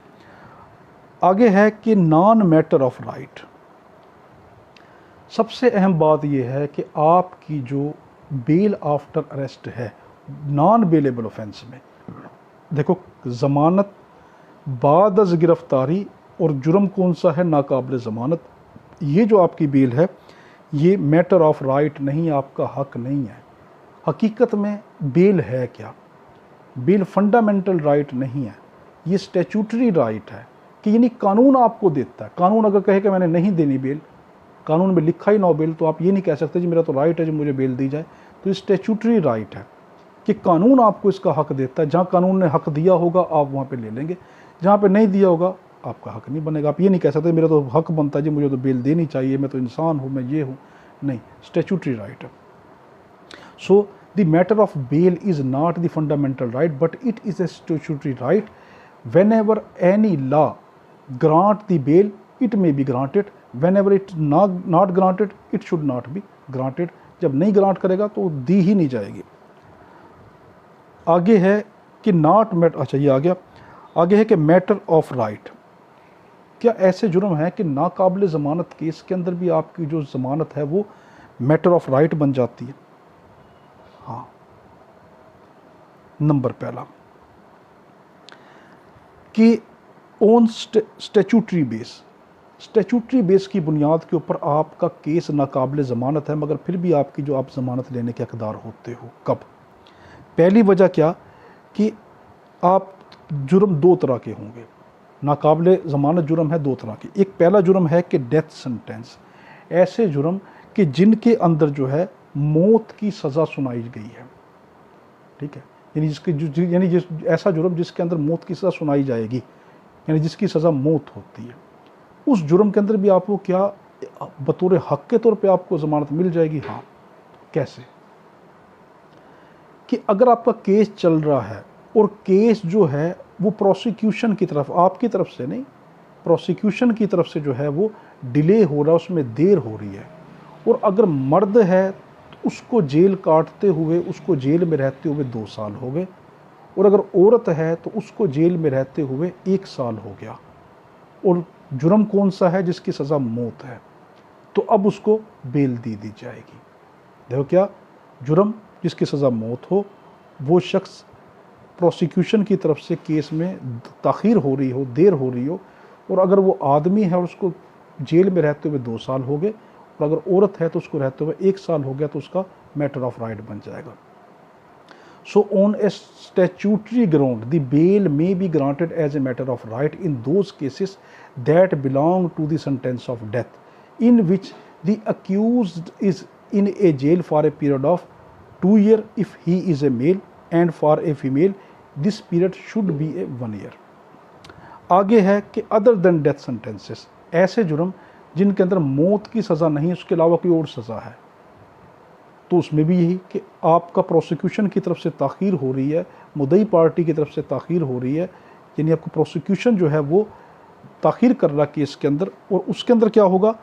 आगे है कि नॉन मैटर ऑफ राइट। सबसे अहम बात यह है कि आपकी जो बेल आफ्टर अरेस्ट है नॉन बेलेबल ऑफेंस में, देखो ज़मानत बाद अज़ गिरफ्तारी और जुर्म कौन सा है, नाकाबिल ज़मानत। ये जो आपकी बेल है ये मैटर ऑफ राइट नहीं, आपका हक नहीं है। हकीकत में बेल है क्या? बेल फंडामेंटल राइट नहीं है, ये स्टैट्यूटरी राइट है कि यानी कानून आपको देता है। कानून अगर कहे कि मैंने नहीं देनी बेल, कानून में लिखा ही नो बेल, तो आप ये नहीं कह सकते जी मेरा तो राइट है जो मुझे बेल दी जाए। तो ये स्टैट्यूटरी राइट है कि कानून आपको इसका हक देता है। जहाँ कानून ने हक दिया होगा आप वहाँ पे ले लेंगे, जहाँ पे नहीं दिया होगा आपका हक नहीं बनेगा। आप ये नहीं कह सकते मेरा तो हक बनता है जी मुझे तो बेल देनी चाहिए, मैं तो इंसान हूँ, मैं ये हूँ। नहीं, स्टैट्यूटरी राइट है। So the matter of bail is not the fundamental right but it is a statutory right. whenever any law grant the bail it may be granted, whenever it not granted it should not be granted। जब नहीं ग्रांट करेगा तो दी ही नहीं जाएगी। आगे है कि नॉट मैटर, अच्छा ये आ गया। आगे है कि मैटर ऑफ राइट। क्या ऐसे जुर्म है कि नाकाबिल ज़मानत केस के अंदर भी आपकी जो ज़मानत है वो मैटर ऑफ राइट बन जाती है? हाँ। नंबर पहला कि on statutory base, statutory base की बुनियाद के ऊपर आपका केस नाकाबिल ज़मानत है, मगर फिर भी आपकी जो आप ज़मानत लेने के हकदार होते हो। कब? पहली वजह क्या कि आप जुर्म दो तरह के होंगे। नाकाबिल ज़मानत जुर्म है दो तरह के। एक पहला जुर्म है कि डेथ सेंटेंस, ऐसे जुर्म कि जिनके अंदर जो है मौत की सज़ा सुनाई गई है। ठीक है, यानी ऐसा जुर्म जिसके अंदर मौत की सज़ा सुनाई जाएगी, यानी जिसकी सज़ा मौत होती है, उस जुर्म के अंदर भी आपको क्या बतौर हक के तौर पे आपको ज़मानत मिल जाएगी? हाँ। कैसे? कि अगर आपका केस चल रहा है और केस जो है वो प्रोसिक्यूशन की तरफ, आपकी तरफ से नहीं, प्रोसिक्यूशन की तरफ से जो है वो डिले हो रहा है, उसमें देर हो रही है, और अगर मर्द है तो उसको जेल काटते हुए, उसको जेल में रहते हुए 2 साल हो गए, और अगर औरत है तो उसको जेल में रहते हुए 1 साल हो गया, और जुर्म कौन सा है? जिसकी सज़ा मौत है, तो अब उसको बेल दी जाएगी। देखो क्या जुर्म जिसकी सज़ा मौत हो, वो शख्स प्रोसिक्यूशन की तरफ से केस में ताख़ीर हो रही हो, देर हो रही हो, और अगर वो आदमी है और उसको जेल में रहते हुए 2 साल हो गए, और अगर औरत है तो उसको रहते हुए 1 साल हो गया, तो उसका मैटर ऑफ राइट बन जाएगा। So on a statutory ground the bail may be granted as a matter of right in those cases that belong to the sentence of death in which the accused is in a jail for a period of 2 years if he is a male, and for a female this period should be a 1 year। आगे है कि अदर देन डेथ सेंटेंसेस, ऐसे जुर्म जिनके अंदर मौत की सज़ा नहीं, उसके अलावा कोई और सज़ा है, तो उसमें भी यही कि आपका प्रोसिक्यूशन की तरफ से ताख़ीर हो रही है, मुद्दई पार्टी की तरफ से ताख़ीर हो रही है, यानी आपको प्रोसिक्यूशन जो है वो ताख़ीर कर रहा केस के अंदर। और उसके अंदर क्या होगा,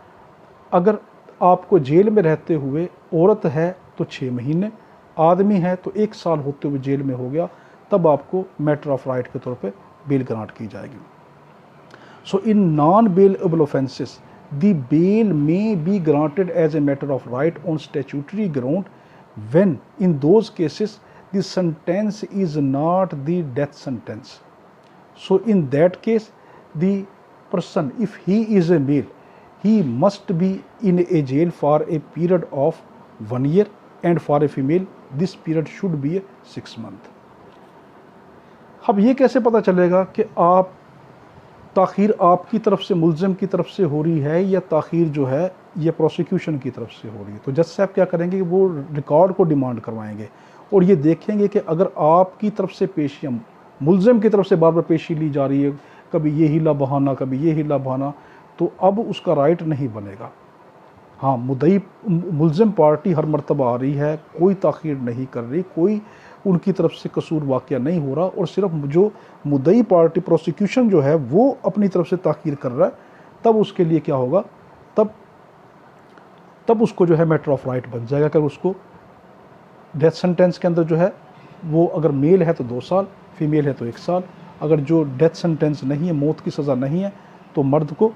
अगर आपको जेल में रहते हुए, औरत है तो 6 महीने, आदमी है तो 1 साल होते हुए जेल में हो गया, तब आपको मैटर ऑफ राइट के तौर पे बेल ग्रांट की जाएगी। So in non bailable offences the bail may be granted as a matter of right on statutory ground when in those cases the sentence is not the death sentence. So in that case the person, if he is a male, he must be in a jail for a period of 1 year, and for a female this period should be 6 months। अब ये कैसे पता चलेगा कि आप ताख़ीर आपकी तरफ से, मुल्ज़िम की तरफ से हो रही है या ताख़ीर जो है ये प्रोसिक्यूशन की तरफ से हो रही है? तो जज साहब क्या करेंगे कि वो रिकॉर्ड को डिमांड करवाएंगे और ये देखेंगे कि अगर आपकी तरफ से पेशियाँ, मुल्ज़िम की तरफ से बार बार पेशी ली जा रही है, कभी ये हीला बहाना, कभी ये हीला बहाना, तो अब उसका राइट नहीं बनेगा। हाँ, मुद्दई मुल्ज़िम पार्टी हर मर्तबा आ रही है, कोई ताख़ीर नहीं कर रही, कोई उनकी तरफ से कसूर वाक़या नहीं हो रहा, और सिर्फ जो मुद्दई पार्टी प्रोसिक्यूशन जो है वो अपनी तरफ से ताख़ीर कर रहा है, तब उसके लिए क्या होगा, तब उसको जो है मैटर ऑफ राइट बन जाएगा। अगर उसको डेथ सेंटेंस के अंदर जो है वो अगर मेल है तो 2 साल, फीमेल है तो 1 साल, अगर जो डेथ सेंटेंस नहीं है, मौत की सज़ा नहीं है, तो मर्द को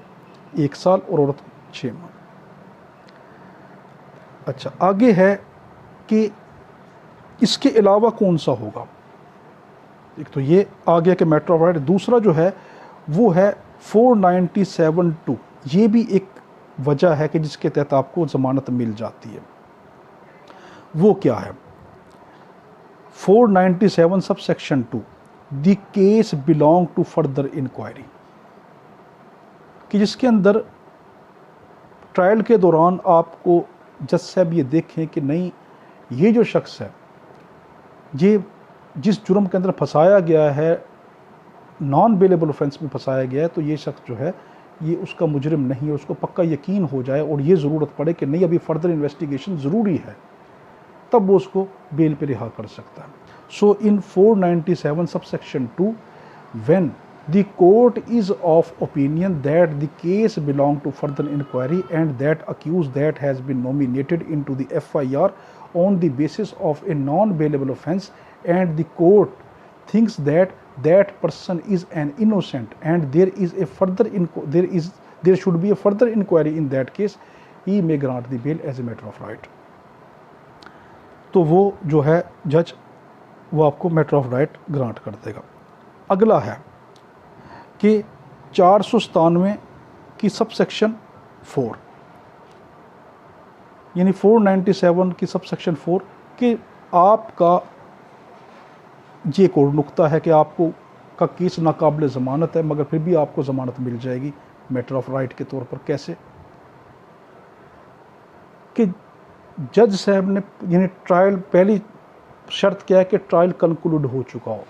1 साल और औरत को 6 माह। अच्छा, आगे है कि इसके अलावा कौन सा होगा। एक तो ये आ गया कि मैटर ऑफ राइट। दूसरा जो है वो है 497(2). ये भी एक वजह है कि जिसके तहत आपको ज़मानत मिल जाती है। वो क्या है, 497 subsection 2, the case belong to further inquiry, कि जिसके अंदर ट्रायल के दौरान आपको जज साहब ये देखें कि नहीं, ये जो शख्स है, ये जिस जुर्म के अंदर फंसाया गया है, नॉन बेलेबल ऑफेंस में फंसाया गया है, तो ये शख्स जो है ये उसका मुजरिम नहीं है, उसको पक्का यकीन हो जाए और ये ज़रूरत पड़े कि नहीं अभी फर्दर इन्वेस्टिगेशन ज़रूरी है, तब वो उसको बेल पे रिहा कर सकता है। So in 497 subsection 2, when the court is of opinion that the case belong to further inquiry and that accuse that has been nominated into the FIR on the basis of a non-bailable offence, and the court thinks that that person is an innocent and there should be a further inquiry in that case, he may grant the bail as a matter of right। तो वो जो है जज वो आपको मैटर ऑफ राइट ग्रांट कर देगा। अगला है कि 497 की सबसेक्शन 4, यानी 497 की सबसेक्शन 4 कि आपका ये कोड नुक्ता है कि आपको का केस नाकाबिल ज़मानत है, मगर फिर भी आपको ज़मानत मिल जाएगी मैटर ऑफ राइट के तौर पर। कैसे कि जज साहब ने, यानी ट्रायल, पहली शर्त क्या है कि ट्रायल कंक्लूड हो चुका हो,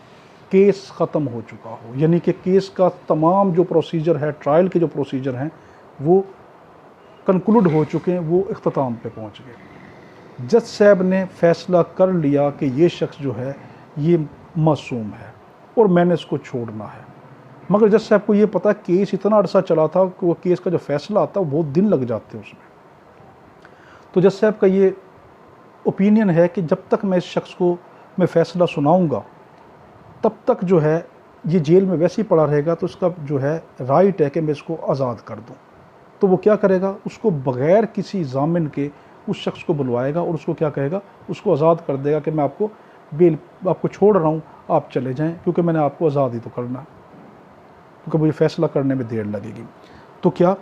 केस ख़त्म हो चुका हो, यानी कि केस का तमाम जो प्रोसीजर है, ट्रायल के जो प्रोसीजर हैं वो कंक्लूड हो चुके हैं, वो इख्तिताम पे पहुंच गए। जज साहब ने फैसला कर लिया कि ये शख्स जो है ये मासूम है और मैंने इसको छोड़ना है, मगर जज साहब को ये पता केस इतना अरसा चला था कि वो केस का जो फैसला आता है वो बहुत दिन लग जाते हैं उसमें। तो जज साहब का ये ओपिनियन है कि जब तक मैं इस शख्स को मैं फ़ैसला सुनाऊंगा तब तक जो है ये जेल में वैसे ही पड़ा रहेगा, तो इसका जो है राइट है कि मैं इसको आज़ाद कर दूं। तो वो क्या करेगा, उसको बग़ैर किसी ज़ामिन के उस शख्स को बुलवाएगा और उसको क्या कहेगा, उसको आज़ाद कर देगा कि मैं आपको बेल, आपको छोड़ रहा हूँ, आप चले जाएं, क्योंकि मैंने आपको आज़ाद ही तो करना, क्योंकि मुझे फ़ैसला करने में देर लगेगी। तो क्या,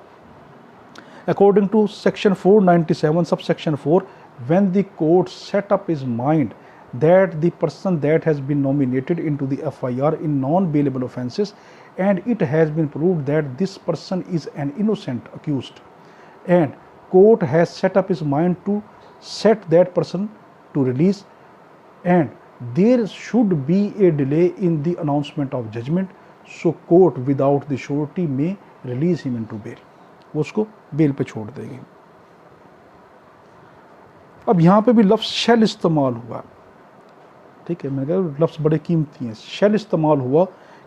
according to section 497 subsection 4, when the court set up his mind that the person that has been nominated into the FIR in non-bailable offences and it has been proved that this person is an innocent accused, and court has set up his mind to set that person to release, and there should be a delay in the announcement of judgment, so court without the surety may release him into bail, वो उसको बेल पे छोड़ देगी। अब यहाँ पे भी लफ्ज़ शैल इस्तेमाल हुआ, ठीक है, मैंने कहा लफ्ज़ बड़े कीमती हैं। शैल इस्तेमाल हुआ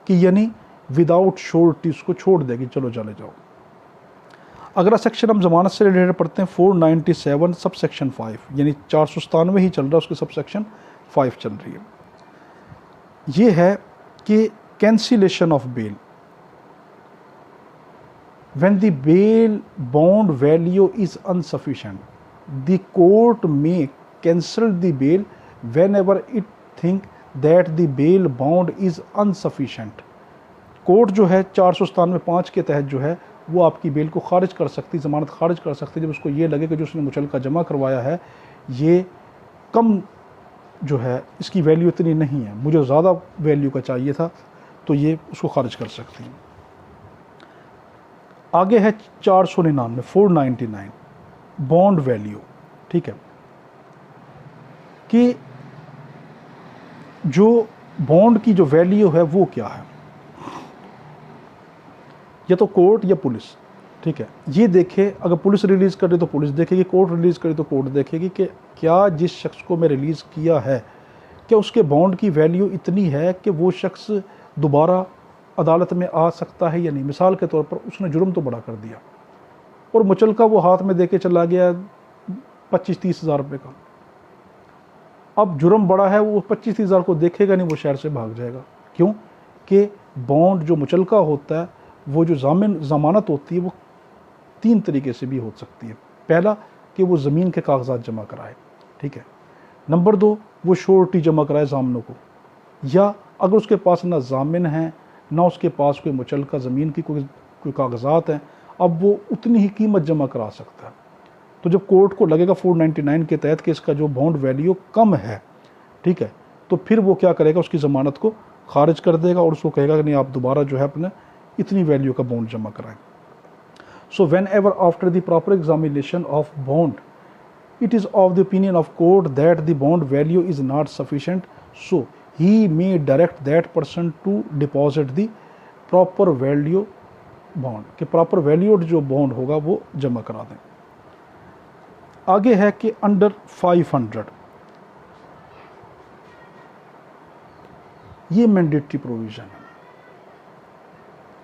कि यानी विदाउट श्योरिटी उसको छोड़ देगी, चलो चले जाओ। अगला सेक्शन हम जमानत से रिलेटेड पढ़ते हैं 497 सब सेक्शन 5, यानी 497 ही चल रहा है, उसके सब सेक्शन 5 चल रही है। ये है कि cancellation of bail, when the bail bond value is insufficient, the court may cancel the bail whenever it think that the bail bond is insufficient। Court जो है 497(5) के तहत जो है वो आपकी बेल को खारिज कर सकती, ज़मानत खारिज कर सकती जब उसको ये लगे कि जो उसने मुचलका जमा करवाया है ये कम जो है, इसकी वैल्यू इतनी नहीं है, मुझे ज़्यादा वैल्यू का चाहिए था, तो ये उसको खारिज कर सकती हैं। आगे है 499 बॉन्ड वैल्यू, ठीक है, कि जो बॉन्ड की जो वैल्यू है वो क्या है, या तो कोर्ट या पुलिस, ठीक है, ये देखे, अगर पुलिस रिलीज़ करे तो पुलिस देखेगी, कोर्ट रिलीज़ करे तो कोर्ट देखेगी कि क्या जिस शख्स को मैं रिलीज़ किया है क्या उसके बॉन्ड की वैल्यू इतनी है कि वो शख्स दोबारा अदालत में आ सकता है या नहीं। मिसाल के तौर पर उसने जुर्म तो बड़ा कर दिया और मुचलका वो हाथ में देके चला गया 25-30 हज़ार रुपये का, अब जुर्म बड़ा है, वो 25-30 हज़ार को देखेगा नहीं, वो शहर से भाग जाएगा। क्यों कि बॉन्ड जो मुचलका होता है, वो जो ज़मानत होती है वो 3 तरीके से भी हो सकती है। पहला कि वो ज़मीन के कागजात जमा कराए, ठीक है। नंबर 2 वो श्योरिटी जमा कराए ज़ामिनों को, या अगर उसके पास ना ज़ामिन है ना उसके पास कोई मुचलका ज़मीन की कोई कागजात हैं, अब वो उतनी ही कीमत जमा करा सकता है। तो जब कोर्ट को लगेगा 499 के तहत कि इसका जो बॉन्ड वैल्यू कम है, ठीक है, तो फिर वो क्या करेगा, उसकी ज़मानत को खारिज कर देगा और उसको कहेगा कि नहीं आप दोबारा जो है अपने इतनी वैल्यू का बॉन्ड जमा कराएं। So when ever after the proper examination of bond it is of the opinion of court that the bond value is not sufficient, so he may direct that person to deposit the proper value bond, कि proper valued जो bond होगा वो जमा करा दें। आगे है कि under 500 ये मैंडेटरी प्रोविज़न है,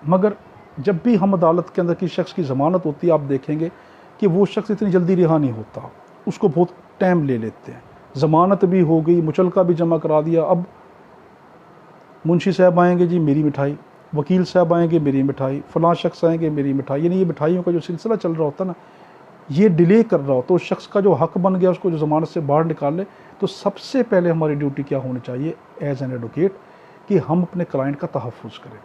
मगर जब भी हम अदालत के अंदर किसी शख्स की ज़मानत होती है, आप देखेंगे कि वो शख्स इतनी जल्दी रिहा नहीं होता, उसको बहुत टाइम ले लेते हैं। ज़मानत भी हो गई, मुचलका भी जमा करा दिया, अब मुंशी साहब आएंगे जी मेरी मिठाई, वकील साहब आएंगे मेरी मिठाई, फ़लाँ शख्स आएंगे मेरी मिठाई, यानी ये मिठाइयों का जो सिलसिला चल रहा होता है ना, ये डिले कर रहा हो, तो उस शख्स का जो हक़ बन गया उसको जो ज़मानत से बाहर निकाल ले, तो सबसे पहले हमारी ड्यूटी क्या होनी चाहिए एज एन एडवोकेट कि हम अपने क्लाइंट का तहफ़्फ़ुज़ करें।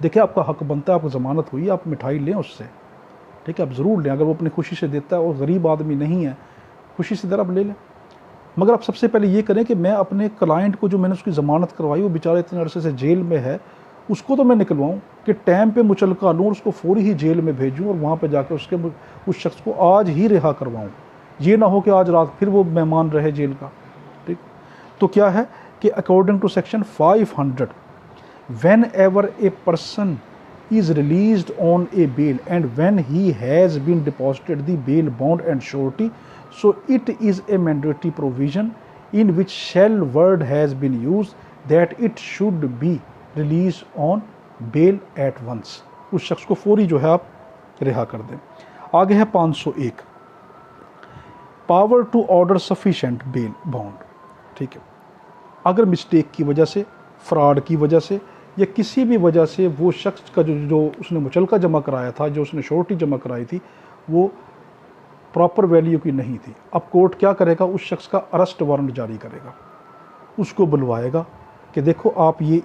देखिए आपका हक़ बनता है, आपको ज़मानत हुई, आप मिठाई लें उससे, ठीक है, आप ज़रूर लें, अगर वो अपनी खुशी से देता है और गरीब आदमी नहीं है, खुशी से आप ले लें, मगर आप सबसे पहले ये करें कि मैं अपने क्लाइंट को जो मैंने उसकी ज़मानत करवाई, वो बेचारा इतने अरसे से जेल में है, उसको तो मैं निकलवाऊँ कि टाइम पे मुचलका लूँ और उसको फ़ौरी ही जेल में भेजूँ और वहाँ पे जाकर उस शख्स को आज ही रिहा करवाऊँ, ये ना हो कि आज रात फिर वो मेहमान रहे जेल का, ठीक। तो क्या है कि according to section 500 whenever a person is released on a bail and when he has been deposited the bail bond and surety, so it is a mandatory provision in which shall word has been used that it should be released on bail at once, उस शख्स को फौरी जो है आप रिहा कर दें। आगे है 501 power to order sufficient bail bond, ठीक है, अगर मिस्टेक की वजह से, फ्रॉड की वजह से या किसी भी वजह से वो शख्स का जो उसने मुचलका जमा कराया था, जो उसने श्योरिटी जमा कराई थी, वो प्रॉपर वैल्यू की नहीं थी, अब कोर्ट क्या करेगा, उस शख्स का अरेस्ट वारंट जारी करेगा, उसको बुलवाएगा कि देखो आप ये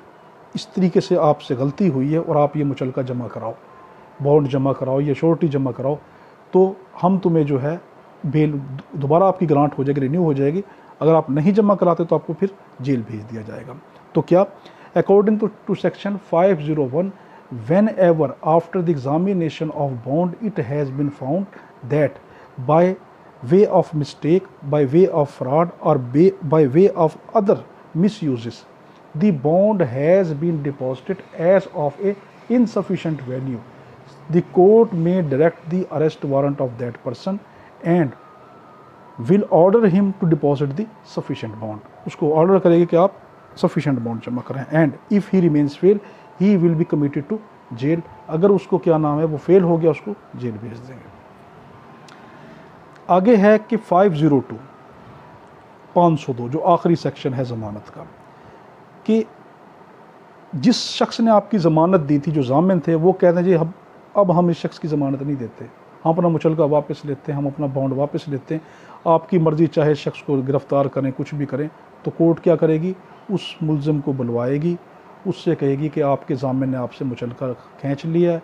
इस तरीके से आपसे गलती हुई है और आप ये मुचलका जमा कराओ, बॉन्ड जमा कराओ या श्योरिटी जमा कराओ, तो हम तुम्हें जो है बेल दोबारा आपकी ग्रांट हो जाएगी, रिन्यू हो जाएगी, अगर आप नहीं जमा कराते तो आपको फिर जेल भेज दिया जाएगा। तो क्या according to section 501 whenever after the examination of bond it has been found that by way of mistake, by way of fraud or by way of other misuses the bond has been deposited as of a insufficient value, the court may direct the arrest warrant of that person and will order him to deposit the sufficient bond, उसको ऑर्डर करेगी कि आप सफिशेंट बॉन्ड जमा करें, and if he remains fail he will be committed to jail. अगर उसको क्या नाम है वो फेल हो गया, उसको जेल भेज देंगे। आगे है कि 502 502 जो आखिरी सेक्शन है ज़मानत का, कि जिस शख्स ने आपकी ज़मानत दी थी, जो जामिन थे, वो कहते हैं जी अब हम इस शख्स की ज़मानत नहीं देते, हम अपना मुचलका वापस लेते हैं, हम अपना बॉन्ड वापस लेते हैं, आपकी मर्ज़ी, चाहे शख्स को गिरफ़्तार करें, कुछ भी करें। तो कोर्ट क्या करेगी, उस मुलज़िम को बुलवाएगी, उससे कहेगी कि आपके ज़ामिन ने आपसे मुचलका खींच लिया है,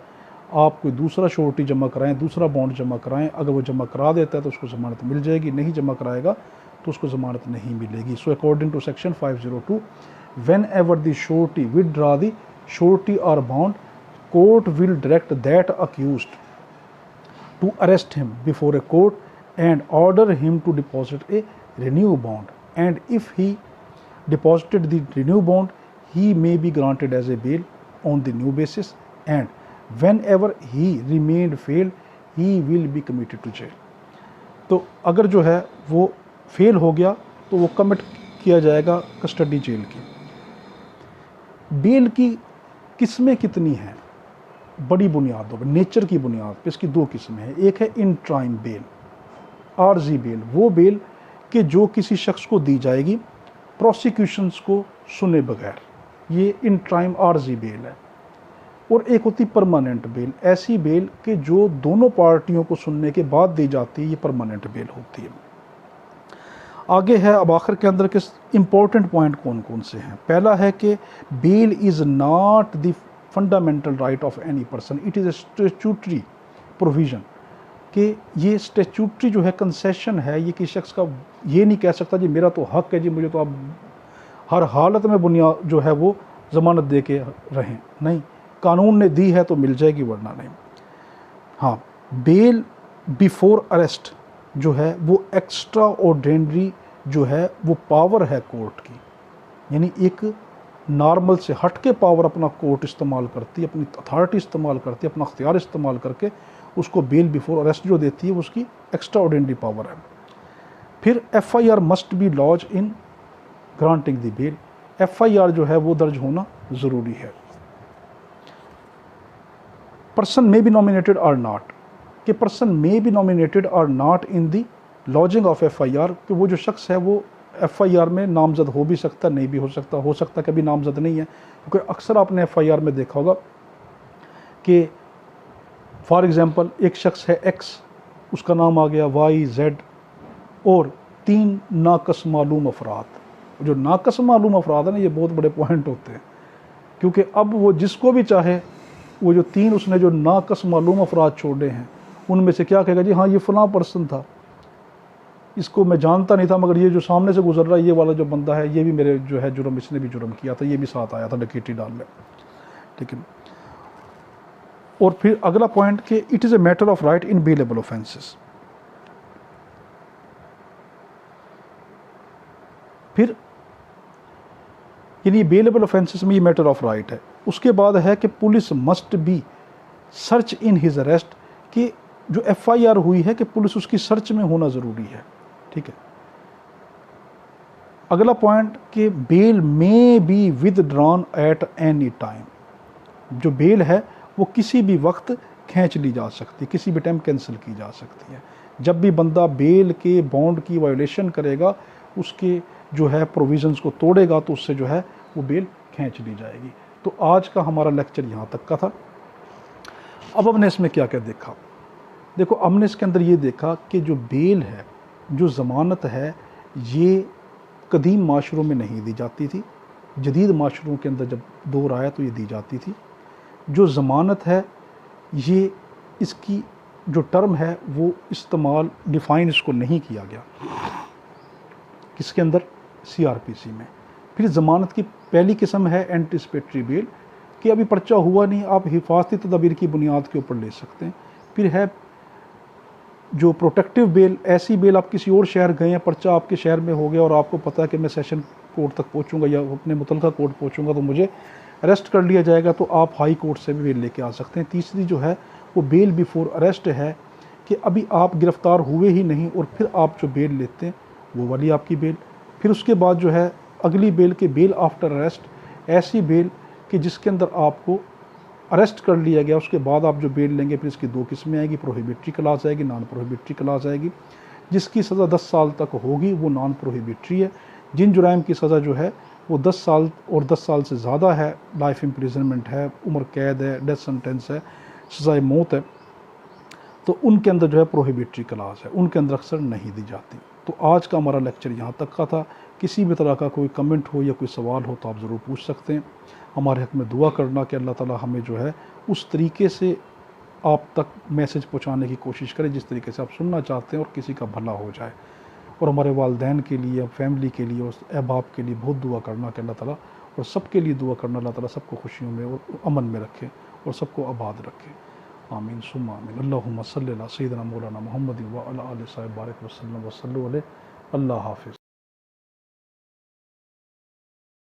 आप कोई दूसरा श्योरिटी जमा कराएं, दूसरा बॉन्ड जमा कराएं। अगर वो जमा करा देता है तो उसको ज़मानत मिल जाएगी, नहीं जमा कराएगा तो उसको ज़मानत नहीं मिलेगी। So according to section 502, whenever the surety withdraw the surety और bond, court will direct that accused to arrest him before a court and order him to deposit a renew bond, and if he deposited the renew bond, he may be granted as a bail on the new basis, and whenever he remained failed, he will be committed to jail. तो अगर जो है वो फेल हो गया तो वो कमिट किया जाएगा कस्टडी जेल की। बेल की किस्में कितनी हैं, बड़ी बुनियादों पर, नेचर की बुनियाद पर इसकी दो किस्में हैं। एक है इन टाइम बेल, आर्जी बेल, वो बेल कि जो किसी शख्स को दी जाएगी प्रोसिक्यूशंस को सुने बगैर, ये इन टाइम आर्जी बेल है। और एक होती परमानेंट बेल, ऐसी बेल कि जो दोनों पार्टियों को सुनने के बाद दी जाती है, ये परमानेंट बेल होती है। आगे है अब आखिर के अंदर के इम्पोर्टेंट पॉइंट कौन कौन से हैं। पहला है कि bail is not the fundamental right of any person, it is a statutory provision, कि ये स्टैट्यूटरी जो है कंसेशन है, ये किसी शख्स का ये नहीं कह सकता जी मेरा तो हक है जी, मुझे तो आप हर हालत में बुनियाद जो है वो ज़मानत दे के रहें। नहीं, कानून ने दी है तो मिल जाएगी, वरना नहीं। हाँ, बेल बिफोर अरेस्ट जो है वो एक्स्ट्रा ऑर्डिनरी जो है वो पावर है कोर्ट की, यानी एक नॉर्मल से हट के पावर अपना कोर्ट इस्तेमाल करती है, अपनी अथॉरिटी इस्तेमाल करती है, अपना अख्तियार इस्तेमाल करके उसको बेल बिफोर अरेस्ट जो देती है वो उसकी एक्स्ट्रा ऑर्डिनरी पावर है। फिर FIR must be lodge in granting the bail, FIR जो है वो दर्ज होना ज़रूरी है। पर्सन मे बी नॉमिनेटेड और नॉट, कि पर्सन मे बी नॉमिनेटेड और not in the lodging of FIR, कि वो जो शख्स है वो FIR में नामजद हो भी सकता, नहीं भी हो सकता कभी नामजद नहीं है। क्योंकि अक्सर आपने FIR में देखा होगा कि फॉर एग्ज़ाम्पल एक शख्स है X, उसका नाम आ गया Y Z और 3 नाकस मालूम अफराद। जो नाकस मालूम अफराद है ना, ये बहुत बड़े पॉइंट होते हैं, क्योंकि अब वो जिसको भी चाहे वो जो 3 उसने जो नाकस मालूम अफराद छोड़े हैं उनमें से क्या कहेगा जी हाँ ये फ़लाँ पर्सन था, इसको मैं जानता नहीं था, मगर ये जो सामने से गुजर रहा है ये वाला जो बंदा है ये भी मेरे जो है जुर्म, इसने भी जुर्म किया था, ये भी साथ आया था डकैती डालने। ठीक है। और फिर अगला पॉइंट कि it is a matter of right in bailable offences. फिर यानी बेलेबल ऑफेंसेस में ये मैटर ऑफ राइट है। उसके बाद है कि police must be search in his arrest, कि जो FIR हुई है कि पुलिस उसकी सर्च में होना ज़रूरी है। ठीक है। अगला पॉइंट कि bail may be withdrawn at any time, जो बेल है वो किसी भी वक्त खींच ली जा सकती है, किसी भी टाइम कैंसिल की जा सकती है। जब भी बंदा बेल के बॉन्ड की वायोलेशन करेगा, उसके जो है प्रोविजंस को तोड़ेगा, तो उससे जो है वो बेल खींच ली जाएगी। तो आज का हमारा लेक्चर यहाँ तक का था। अब हमने इसमें क्या क्या देखा, देखो हमने इसके अंदर ये देखा कि जो बेल है, जो ज़मानत है, ये कदीम माशरों में नहीं दी जाती थी, जदीद माशरों के अंदर जब दौर आया तो ये दी जाती थी। जो ज़मानत है ये इसकी जो टर्म है वो इस्तेमाल डिफ़ाइन इसको नहीं किया गया किसके अंदर, CRPC में। फिर ज़मानत की पहली किस्म है एंटिसिपेटरी बेल, कि अभी पर्चा हुआ नहीं, आप हिफाजती तदबीर की बुनियाद के ऊपर ले सकते हैं। फिर है जो प्रोटेक्टिव बेल, ऐसी बेल आप किसी और शहर गए हैं, पर्चा आपके शहर में हो गया और आपको पता है कि मैं सेशन कोर्ट तक पहुंचूंगा या अपने मुतलका कोर्ट पहुंचूंगा तो मुझे अरेस्ट कर लिया जाएगा, तो आप हाई कोर्ट से भी बेल लेके आ सकते हैं। तीसरी जो है वो बेल बिफोर अरेस्ट है, कि अभी आप गिरफ़्तार हुए ही नहीं और फिर आप जो बेल लेते हैं वो वाली आपकी बेल। फिर उसके बाद जो है अगली बेल के बेल आफ्टर अरेस्ट, ऐसी बेल कि जिसके अंदर आपको अरेस्ट कर लिया गया, उसके बाद आप जो बेल लेंगे फिर इसकी दो किस्में आएगी, प्रोहिबिटरी क्लास आएगी, नॉन प्रोहिबिटरी क्लास आएगी। जिसकी सज़ा 10 साल तक होगी वो नॉन प्रोहिबिटरी है। जिन जुराइम की सज़ा जो है वो 10 साल और 10 साल से ज़्यादा है, लाइफ इम्प्रिजनमेंट है, उम्र कैद है, डेथ सेंटेंस है, सज़ाए मौत है, तो उनके अंदर जो है प्रोहिबिटरी क्लास है, उनके अंदर अक्सर नहीं दी जाती। तो आज का हमारा लेक्चर यहाँ तक का था। किसी भी तरह का कोई कमेंट हो या कोई सवाल हो तो आप ज़रूर पूछ सकते हैं। हमारे हक़ में दुआ करना कि अल्लाह ताला हमें जो है उस तरीके से आप तक मैसेज पहुँचाने की कोशिश करें जिस तरीके से आप सुनना चाहते हैं और किसी का भला हो जाए। और हमारे वालदैन के लिए, फैमिली के लिए और अहबाब के लिए बहुत दुआ करना कि अल्लाह ताला, और सबके लिए दुआ करना अल्लाह ताला सबको खुशियों में और अमन में रखे और सबको आबाद रखे। आमीन सुम्मा आमीन। अल्लाहुम्मा सल्ली अला सय्यिदिना मौलाना मुहम्मदिन व अला आलिहि व सल्लम व सल्लु अलैहि। अल्लाह हाफ़िज़।